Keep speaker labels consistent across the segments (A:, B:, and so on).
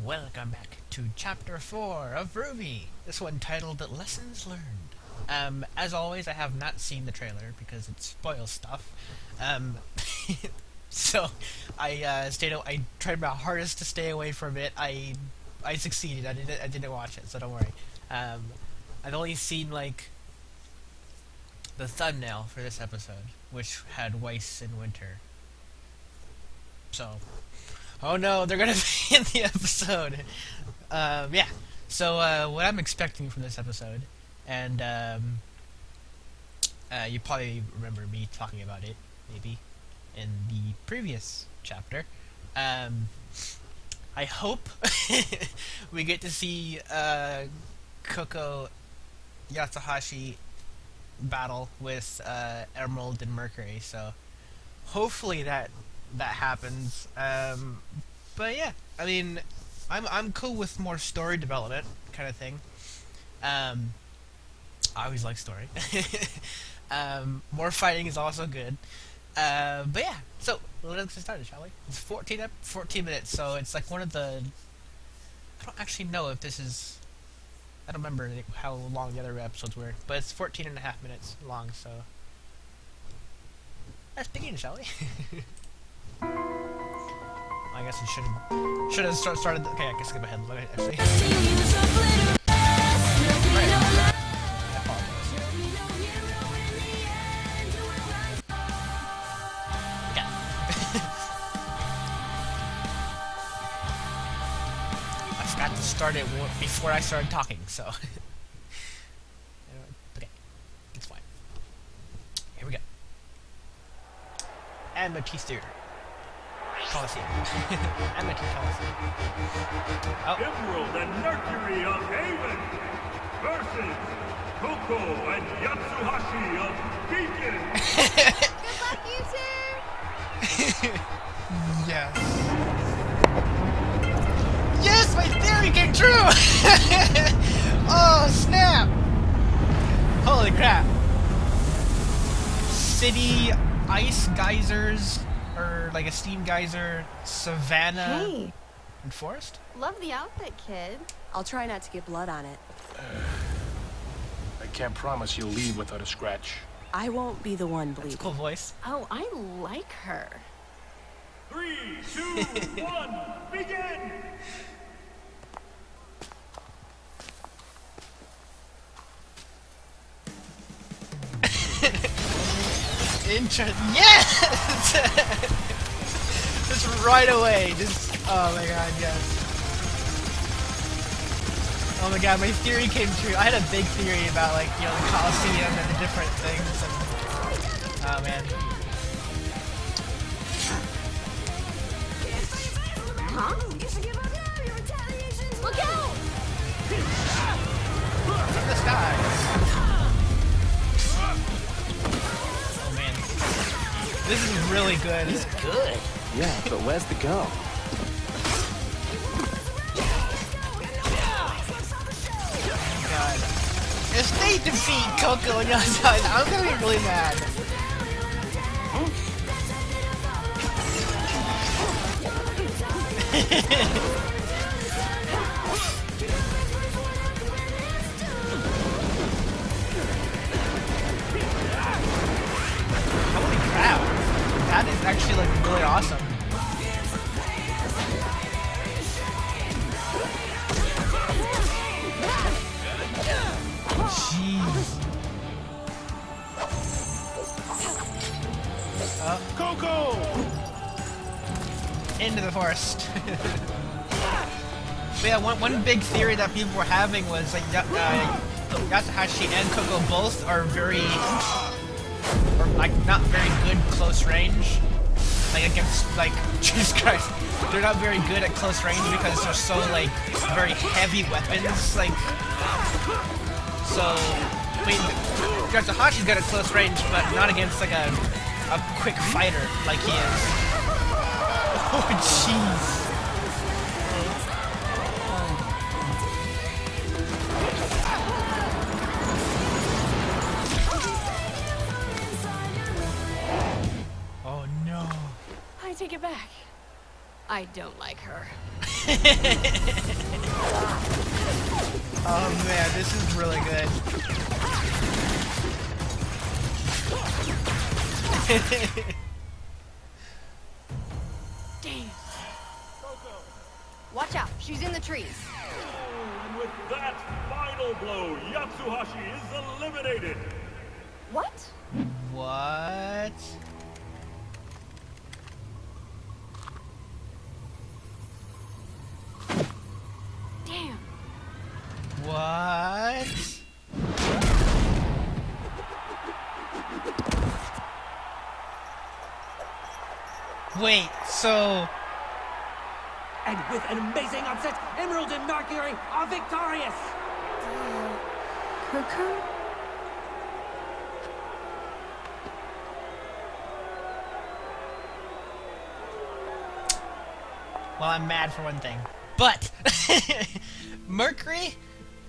A: Welcome back to Chapter 4 of Ruby, this one titled Lessons Learned. As always, I have not seen the trailer because it spoils stuff. So I tried my hardest to stay away from it. I succeeded. I didn't watch it, so don't worry. I've only seen like the thumbnail for this episode, which had Weiss in winter. So, oh no, they're gonna be in the episode. Yeah. So what I'm expecting from this episode, and you probably remember me talking about it, maybe, in the previous chapter. I hope we get to see Coco Yatsuhashi battle with Emerald and Mercury. So hopefully that happens. But yeah, I mean, I'm cool with more story development kind of thing. I always like story. More fighting is also good. But yeah, so let's get started, shall we? It's 14 minutes, so it's like one of the... I don't actually know if this is... I don't remember how long the other episodes were, but it's 14 and a half minutes long, so... Let's begin, shall we? I guess we should have started... Okay, I guess skip ahead. Actually. Right. I apologize. Okay. I forgot to start it before I started talking, so... Okay, it's fine. Here we go. Amethyst Theater. Coliseum. Amethyst Coliseum. Oh.
B: Emerald and Mercury of Haven versus Coco and Yatsuhashi of Beacon.
C: Good luck, you two!
A: Yes. Yes, my theory came true! Oh, snap! Holy crap. City ice geysers, or like a steam geyser, savannah,
C: Hey,
A: and forest?
C: love the outfit, kid.
D: I'll try not to get blood on it.
E: I can't promise you'll leave without a scratch.
D: I won't be the one
A: That's a
D: bleeding.
A: cool voice.
C: Oh, I like her.
B: 3, 2, 1, begin!
A: Yes! Just right away. Just, oh my god, yes. Oh my god, my theory came true. I had a big theory about, like, you know, the Colosseum and the different things. And, oh man.
C: Huh? Look out!
A: It's in the sky. Oh man. This is really good.
F: He's good. Yeah, but where's the go?
A: God. If they defeat Coco and Yatsuhashi, I'm gonna be really mad. Holy crap. That is actually like really awesome. Jeez.
E: Coco!
A: Into the forest. But yeah, one big theory that people were having was like Yatsuhashi and Coco both are very, or like not very good close range. Like against, like, Jesus Christ, they're not very good at close range because they're so like very heavy weapons. Like, so I mean, Yatsuhashi's good at close range, but not against like a quick fighter like he is. Oh jeez. Oh no.
C: I take it back. I don't like her.
A: Oh man, this is really good.
C: Damn. Watch out, she's in the trees.
B: And with that final blow, Yatsuhashi is eliminated.
C: What?
A: What?
C: Damn.
A: What? Wait, so
G: And with an amazing upset, Emerald and Mercury are victorious!
D: Coco?
A: well, I'm mad for one thing. But Mercury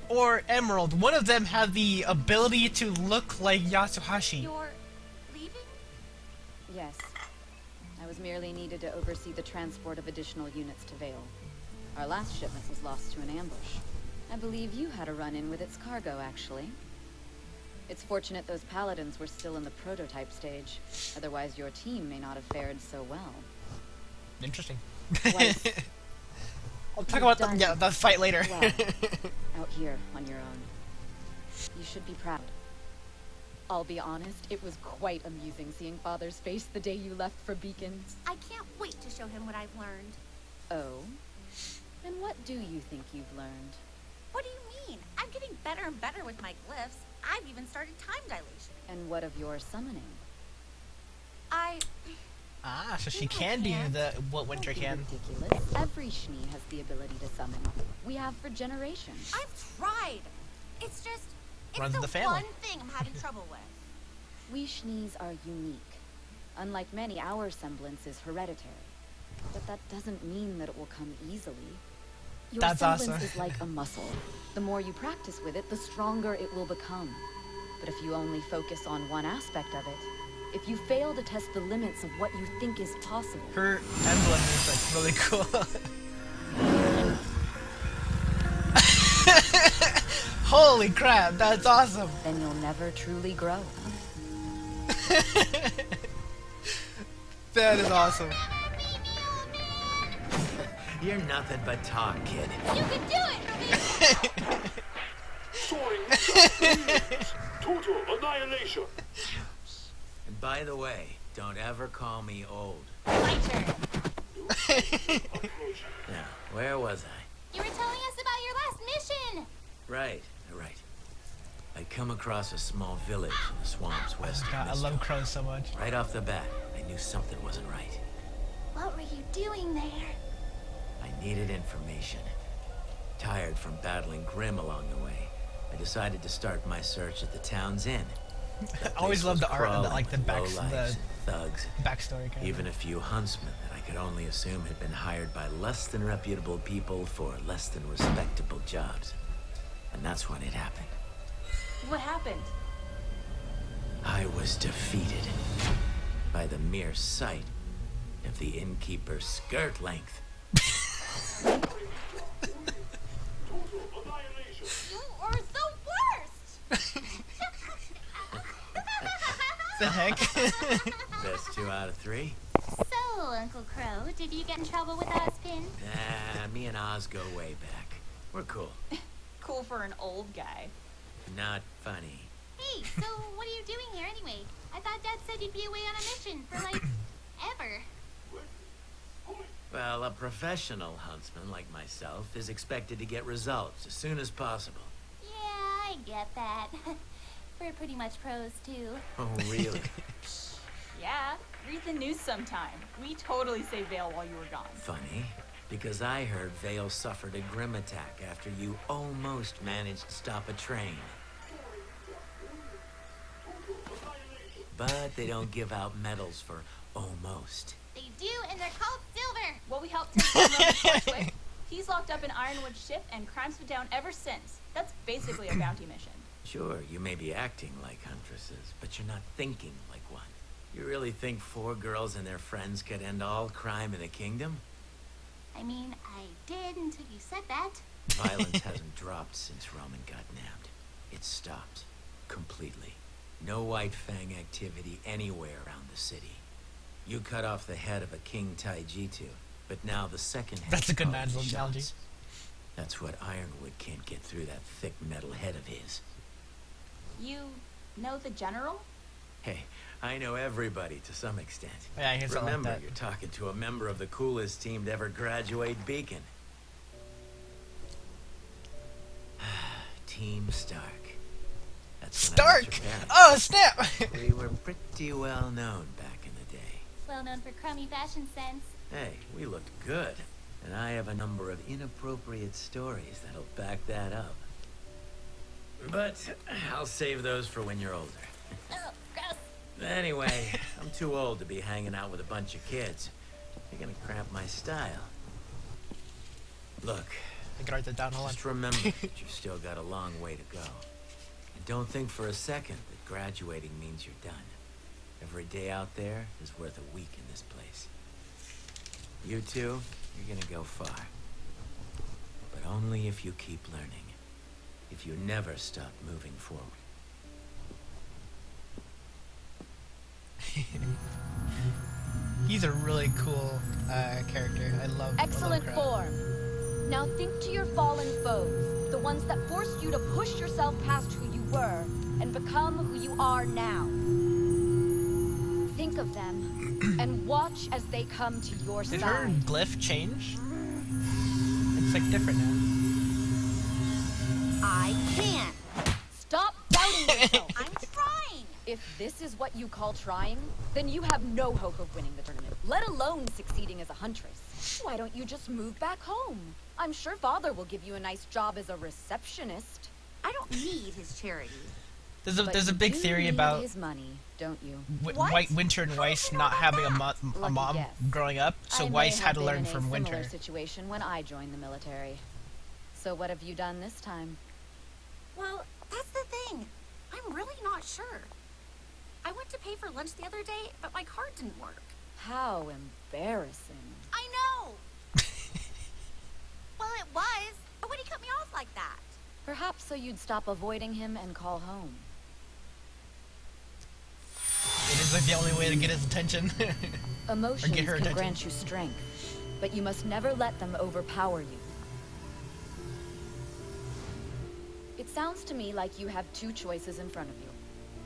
A: or Emerald, one of them have the ability to look like Yatsuhashi.
C: You're leaving?
H: Yes. I was merely needed to oversee the transport of additional units to Vale. Our last shipment was lost to an ambush. I believe you had a run-in with its cargo, actually. It's fortunate those paladins were still in the prototype stage. Otherwise, your team may not have fared so well.
A: Interesting.
H: Weiss,
A: I'll talk about the fight later.
H: well, out here on your own. You should be proud. I'll be honest, it was quite amusing seeing Father's face the day you left for Beacon.
C: I can't wait to show him what I've learned.
H: Oh? And what do you think you've learned?
C: What do you mean? I'm getting better and better with my glyphs. I've even started time dilation.
H: And what of your summoning?
A: Ah, so she can do what Winter
H: Don't be
A: can.
H: ridiculous. Every Schnee has the ability to summon. We have for generations.
C: I've tried. It's just, it's
A: Runs
C: the
A: in the family.
C: one thing I'm having trouble with.
H: We Schnees are unique. Unlike many, our semblance is hereditary. But that doesn't mean that it will come easily. Your
A: That's
H: semblance
A: awesome.
H: is like a muscle. The more you practice with it, the stronger it will become. But if you only focus on one aspect of it, if you fail to test the limits of what you think is possible,
A: Her emblem is like really cool. Holy crap, that's awesome.
H: then you'll never truly grow.
A: That is awesome.
I: You're nothing but talk, kid.
C: You can do it!
E: Soaring total annihilation.
I: And by the way, don't ever call me old.
C: My turn.
I: Now, where was I?
C: You were telling us about your last mission.
I: Right. I'd come across a small village in the swamps west of
A: God, I
I: Mistral.
A: love crows so much.
I: Right off the bat, I knew something wasn't right.
C: What were you doing there?
I: I needed information. Tired from battling Grimm along the way, I decided to start my search at the town's inn.
A: I always love the art, like the back,
I: lowlifes
A: the
I: and thugs.
A: backstory kind
I: Even a few huntsmen that I could only assume had been hired by less than reputable people for less than respectable jobs. And that's when it happened.
H: What happened?
I: I was defeated by the mere sight of the innkeeper's skirt length.
C: You are the worst!
A: The heck?
I: Best 2 out of 3.
C: So, Uncle Crow, did you get in trouble with Ozpin?
I: Nah, me and Oz go way back. We're cool.
H: Cool for an old guy.
I: Not funny.
C: Hey, so what are you doing here anyway? I thought Dad said you'd be away on a mission for like, ever.
I: Well, a professional huntsman like myself is expected to get results as soon as possible.
C: Yeah, I get that. We're pretty much pros too.
I: Oh, really?
J: Yeah, read the news sometime. We totally saved Vale while you were gone.
I: Funny, because I heard Vale suffered a Grimm attack after you almost managed to stop a train. But they don't give out medals for almost.
C: They do, and they're called silver.
J: Well, we helped take down Roman Torchwick. He's locked up in Ironwood ship, and crime's been down ever since. That's basically a bounty mission.
I: Sure, you may be acting like huntresses, but you're not thinking like one. You really think 4 girls and their friends could end all crime in the kingdom?
C: I mean, I did until you said that.
I: Violence hasn't dropped since Roman got nabbed. It's stopped. Completely. No White Fang activity anywhere around the city. You cut off the head of a King Taijitu, but now the second head
A: That's a good
I: calls the
A: analogy.
I: shots. That's what Ironwood can't get through that thick metal head of his.
J: You know the general?
I: Hey, I know everybody to some extent.
A: Yeah, he's all like
I: Remember,
A: that.
I: you're talking to a member of the coolest team to ever graduate Beacon. Team Stark. That's when I met
A: Stark!
I: your parents.
A: Oh, snap!
I: We were pretty well known back in the day.
C: Well known for crummy fashion sense.
I: Hey, we looked good. And I have a number of inappropriate stories that'll back that up. But I'll save those for when you're older.
C: Oh, gross.
I: Anyway, I'm too old to be hanging out with a bunch of kids. You're gonna cramp my style. Look,
A: I can write that down. Hold on.
I: just remember that you've still got a long way to go. And don't think for a second that graduating means you're done. Every day out there is worth a week in this place. You two, you're gonna go far. But only if you keep learning. If you never stop moving forward.
A: He's a really cool character. I love
H: Excellent
A: Crab.
H: form. Now think to your fallen foes, the ones that forced you to push yourself past who you were and become who you are now. Think of them and watch as they come to your
A: Did her
H: side.
A: glyph change? It's like different now.
C: I can't.
H: Stop doubting yourself.
C: I'm trying.
H: If this is what you call trying, then you have no hope of winning the tournament, let alone succeeding as a huntress. Why don't you just move back home? I'm sure Father will give you a nice job as a receptionist.
C: I don't need his charity.
A: There's a
H: But
A: there's a
H: you
A: big
H: do
A: theory
H: need
A: about
H: his money, don't you?
C: What?
A: White Winter and Weiss not having a
H: Lucky
A: mom
H: guess.
A: growing up, so
H: I may
A: Weiss
H: have
A: had to
H: been
A: learn
H: in
A: from
H: a similar
A: Winter.
H: situation when I joined the military. So what have you done this time?
C: Well, that's the thing. I'm really not sure. I went to pay for lunch the other day, but my card didn't work.
H: How embarrassing.
C: I know. Well, it was. But why'd he cut me off like that?
H: Perhaps so you'd stop avoiding him and call home.
A: It is like the only way to get his attention.
H: Emotions
A: her
H: can
A: attention.
H: grant you strength, but you must never let them overpower you. It sounds to me like you have two choices in front of you.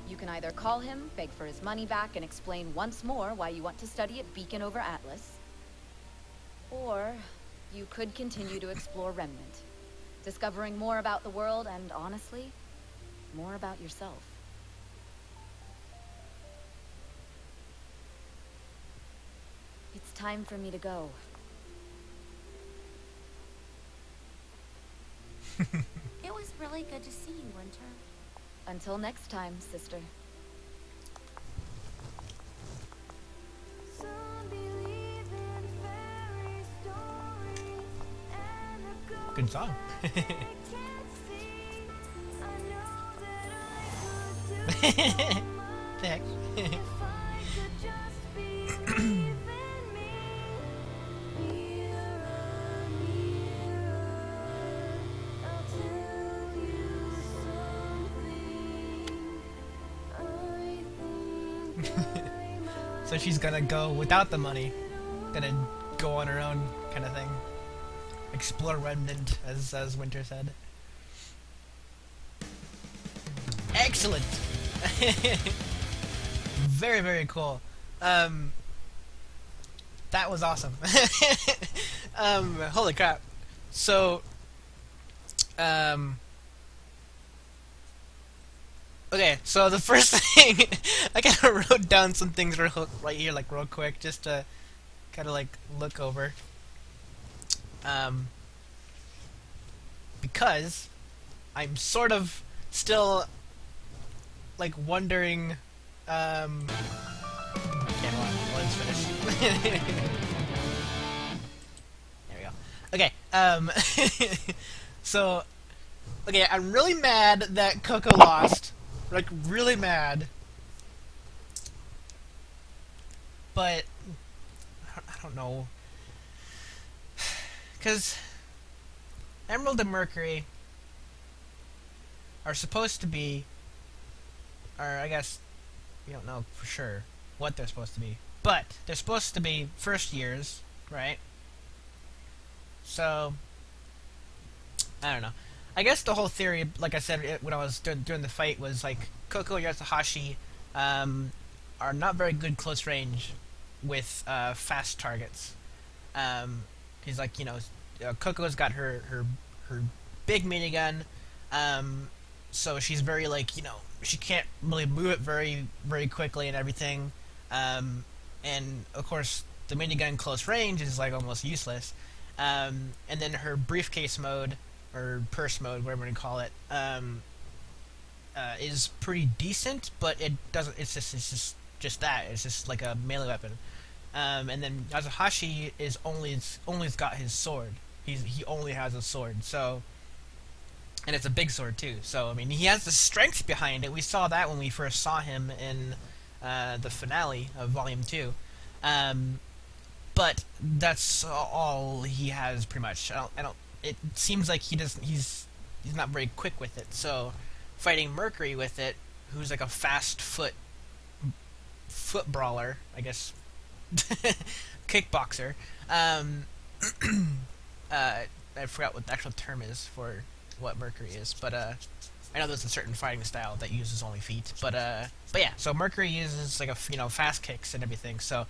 H: You can either call him, beg for his money back, and explain once more why you want to study at Beacon over Atlas. Or you could continue to explore Remnant, discovering more about the world and, honestly, more about yourself. It's time for me to go.
C: It was really good to see you, Winter.
H: Until next time, sister.
A: Good song. Thanks. So she's gonna go without the money. Gonna go on her own kind of thing. Explore Remnant, as Winter said. Excellent! Very, very cool. That was awesome. Holy crap. So, okay, so the first thing, I kind of wrote down some things right here, like real quick, just to kind of like look over. Because I'm sort of still like wondering. Okay, hold on, let's finish. There we go. Okay, so, okay, I'm really mad that Coco lost. Like, really mad. But, I don't know. because Emerald and Mercury are supposed to be, or I guess we don't know for sure what they're supposed to be, but they're supposed to be first years, right? So I don't know. I guess the whole theory, like I said when I was doing the fight, was like Koko and Yatsuhashi are not very good close range with fast targets. He's like, Coco's got her big minigun, so she's very like, she can't really move it very very quickly and everything, and of course the minigun close range is like almost useless, and then her briefcase mode or purse mode, whatever you call it, is pretty decent, but it doesn't. It's just that. It's just like a melee weapon. And then Yatsuhashi is only got his sword. He only has a sword. So, and it's a big sword too. So I mean, he has the strength behind it. We saw that when we first saw him in the finale of Volume 2. But that's all he has pretty much. I don't. It seems like he's not very quick with it. So fighting Mercury with it, who's like a fast foot brawler, I guess, kickboxer. I forgot what the actual term is for what Mercury is, but I know there's a certain fighting style that uses only feet. But yeah, so Mercury uses like a fast kicks and everything. So.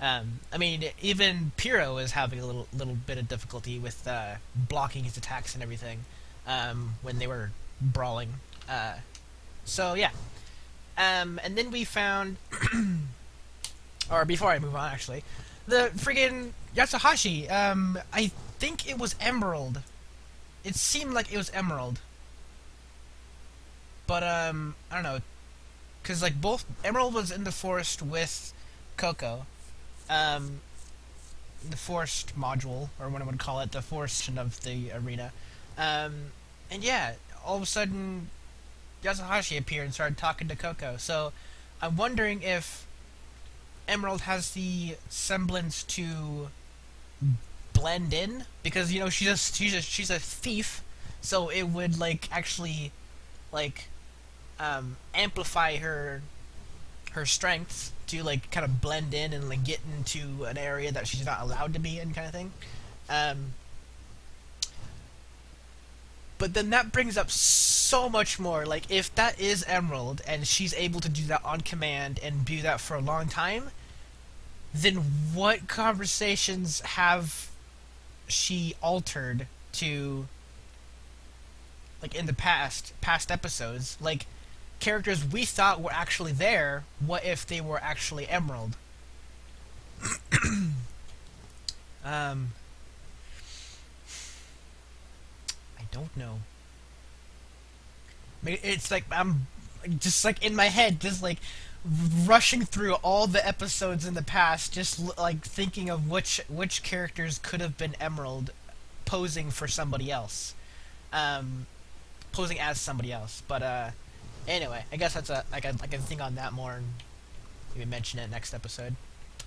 A: I mean, even Pyro is having a little bit of difficulty with blocking his attacks and everything when they were brawling. So yeah, and then we found, or before I move on, actually, the friggin' Yatsuhashi. I think it was Emerald. It seemed like it was Emerald, but I don't know, because like both Emerald was in the forest with Koko. The forest module, or what I would call it, the forest of the arena. And yeah, all of a sudden, Yatsuhashi appeared and started talking to Koko. So, I'm wondering if Emerald has the semblance to blend in, because she's a thief, so it would like actually like amplify her strengths to like kind of blend in and like get into an area that she's not allowed to be in, kind of thing. But then that brings up so much more. Like, if that is Emerald and she's able to do that on command and do that for a long time, then what conversations have she altered to, like, in the past episodes? Like, characters we thought were actually there, what if they were actually Emerald? I don't know. I mean, it's like I'm just like in my head, just like rushing through all the episodes in the past, just like thinking of which characters could have been Emerald posing for somebody else, posing as somebody else. But anyway, I guess that's I can think on that more and maybe mention it next episode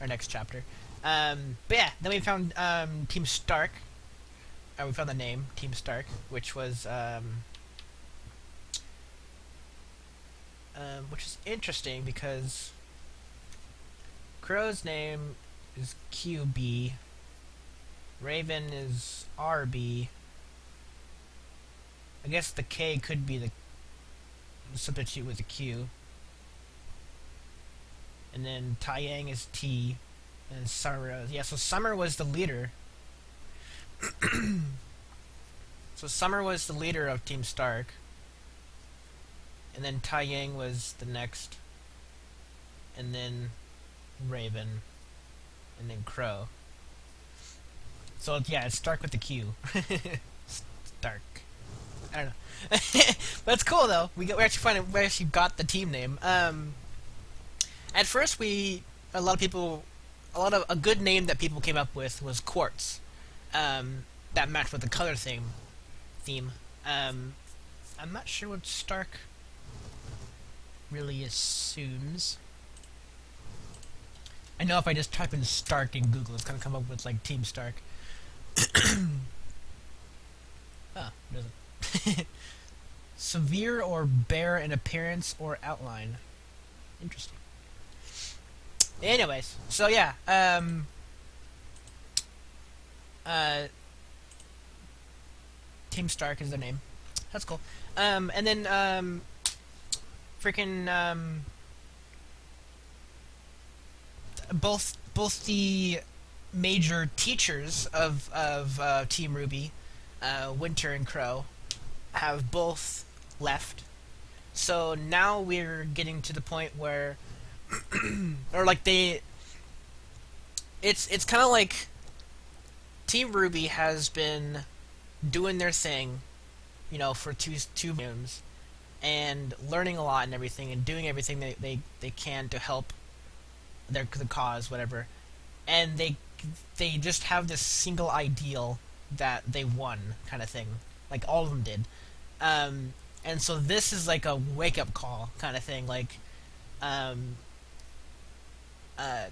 A: or next chapter. But yeah, then we found Team Stark. We found the name Team Stark, which was which is interesting because Crow's name is QB, Raven is RB. I guess the K could be the substitute with a Q. And then Taiyang is T, and Summer, yeah, so Summer was the leader. So Summer was the leader of Team Stark. And then Taiyang was the next. And then Raven. And then Crow. So yeah, it's Stark with the Q. Stark. I don't know. But it's cool though. We actually got the team name. At first a good name that people came up with was Quartz. That matched with the color theme. I'm not sure what Stark really assumes. I know if I just type in Stark in Google, it's gonna come up with like Team Stark. Oh, it doesn't. Severe or bare in appearance or outline. Interesting. Anyways, so yeah, Team Stark is their name. That's cool. And then, freaking, both the major teachers of Team Ruby, Winter and Crow, have both left. So now we're getting to the point where, or like it's kind of like Team Ruby has been doing their thing, you know, for two moons, and learning a lot and everything, and doing everything they can to help the cause, whatever. And they just have this single ideal that they won, kind of thing. Like all of them did. And so this is like a wake-up call kind of thing. Like,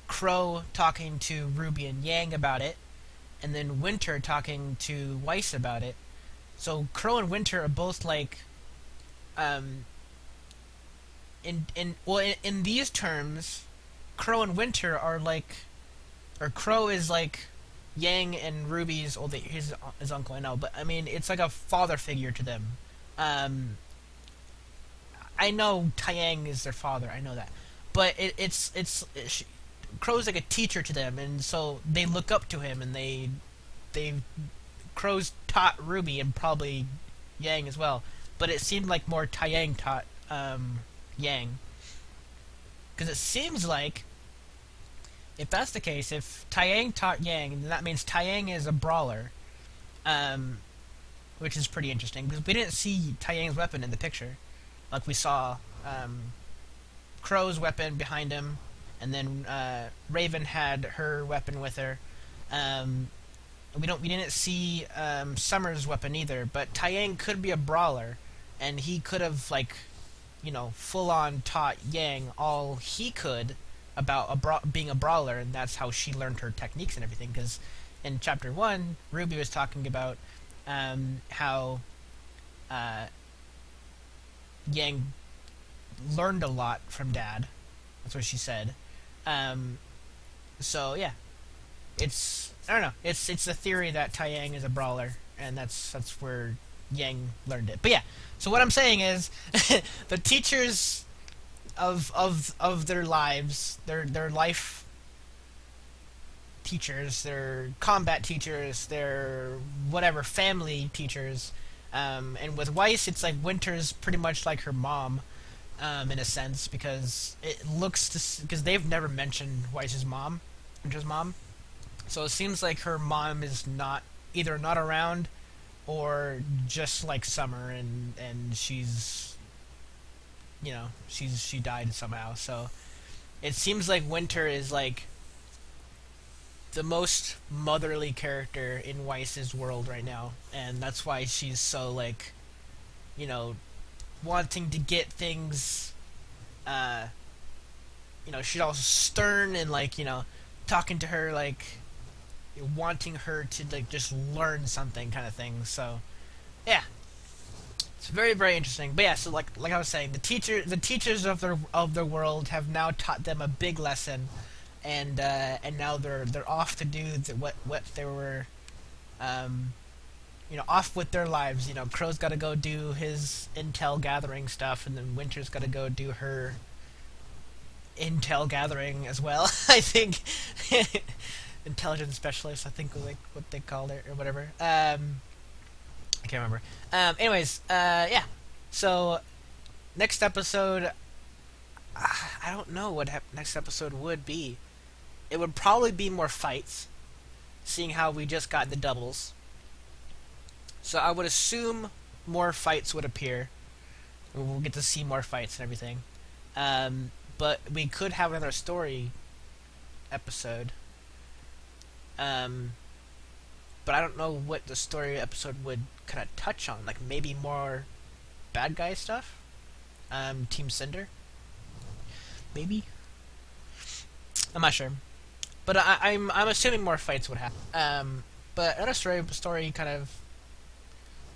A: Crow talking to Ruby and Yang about it, and then Winter talking to Weiss about it. So Crow and Winter are both like, in these terms, Crow and Winter are like, or Crow is like Yang and Ruby's, his uncle, I know, but I mean, it's like a father figure to them. I know Taiyang is their father, I know that, but Crow's like a teacher to them, and so they look up to him, and they Crow's taught Ruby and probably Yang as well, but it seemed like more Taiyang taught Yang, because it seems like, if that's the case, if Taiyang taught Yang, then that means Taiyang is a brawler, which is pretty interesting, because we didn't see Taiyang's weapon in the picture. Like, we saw Crow's weapon behind him, and then Raven had her weapon with her. We didn't see Summer's weapon either, but Taiyang could be a brawler, and he could have, like, you know, full-on taught Yang all he could about being a brawler, and that's how she learned her techniques and everything, because in Chapter 1, Ruby was talking about how Yang learned a lot from Dad. That's what she said. So, yeah. I don't know. It's a theory that Taiyang is a brawler, and that's where Yang learned it. But yeah, so what I'm saying is, the teachers of their lives, their life teachers, their combat teachers, their whatever family teachers, and with Weiss, it's like Winter's pretty much like her mom, in a sense, because it looks because they've never mentioned Weiss's mom, Winter's mom, so it seems like her mom is either not around or just like Summer, and she's, you know, she died somehow. So it seems like Winter is like the most motherly character in Weiss's world right now, and that's why she's so, like, you know, wanting to get things, you know, she's all stern and, like, you know, talking to her, like, wanting her to, like, just learn something kind of thing. So yeah, it's very, very interesting. But yeah, so like I was saying, the teachers of their world have now taught them a big lesson, and now they're off to do what they were, you know, off with their lives. You know, Crow's got to go do his intel gathering stuff, and then Winter's got to go do her intel gathering as well. I think intelligence specialist, I think, was like what they called it or whatever. I can't remember. Anyways, yeah. So next episode, I don't know what next episode would be. It would probably be more fights, seeing how we just got the doubles. So I would assume more fights would appear. We'll get to see more fights and everything. But we could have another story episode. But I don't know what the story episode would kind of touch on. Like, maybe more bad guy stuff? Team Cinder? Maybe? I'm not sure. But I'm assuming more fights would happen. but another story kind of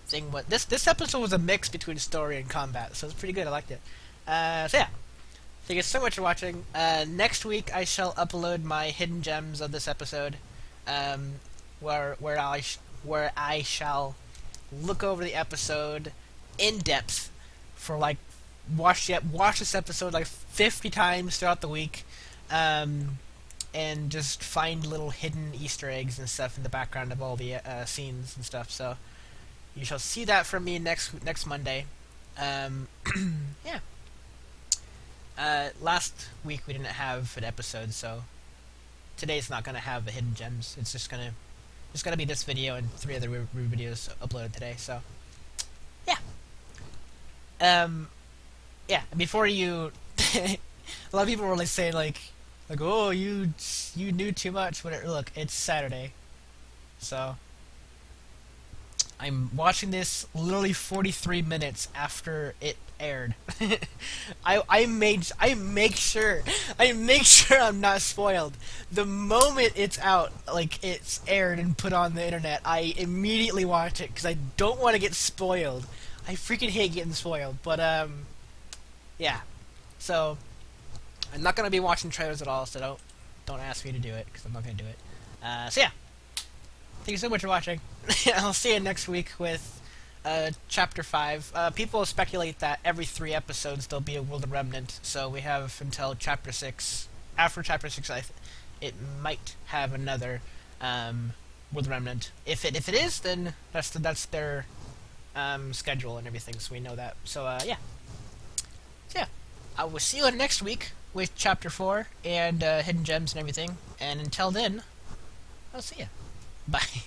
A: thing. What this episode was a mix between story and combat, so it's pretty good. I liked it. So yeah, thank you so much for watching. Next week I shall upload my hidden gems of this episode, where I shall look over the episode in depth for like watch this episode like 50 times throughout the week, and just find little hidden Easter eggs and stuff in the background of all the scenes and stuff. So you shall see that from me next Monday. Yeah. Last week we didn't have an episode, so today's not gonna have the hidden gems. It's just gonna be this video and 3 other videos uploaded today. So yeah. Yeah. Before you, a lot of people were like saying like, oh, you knew too much. Whatever. Look, it's Saturday, so I'm watching this literally 43 minutes after it aired. I make sure I'm not spoiled. The moment it's out, like it's aired and put on the internet, I immediately watch it because I don't want to get spoiled. I freaking hate getting spoiled. But yeah. So I'm not gonna be watching trailers at all. So don't ask me to do it because I'm not gonna do it. So yeah. Thank you so much for watching. I'll see you next week with Chapter 5. People speculate that every 3 episodes there'll be a World of Remnant, so we have until Chapter 6. After Chapter 6, it might have another World of Remnant. If it is, then that's their schedule and everything, so we know that. So yeah. So yeah, I will see you next week with Chapter 4 and Hidden Gems and everything. And until then, I'll see you. Bye.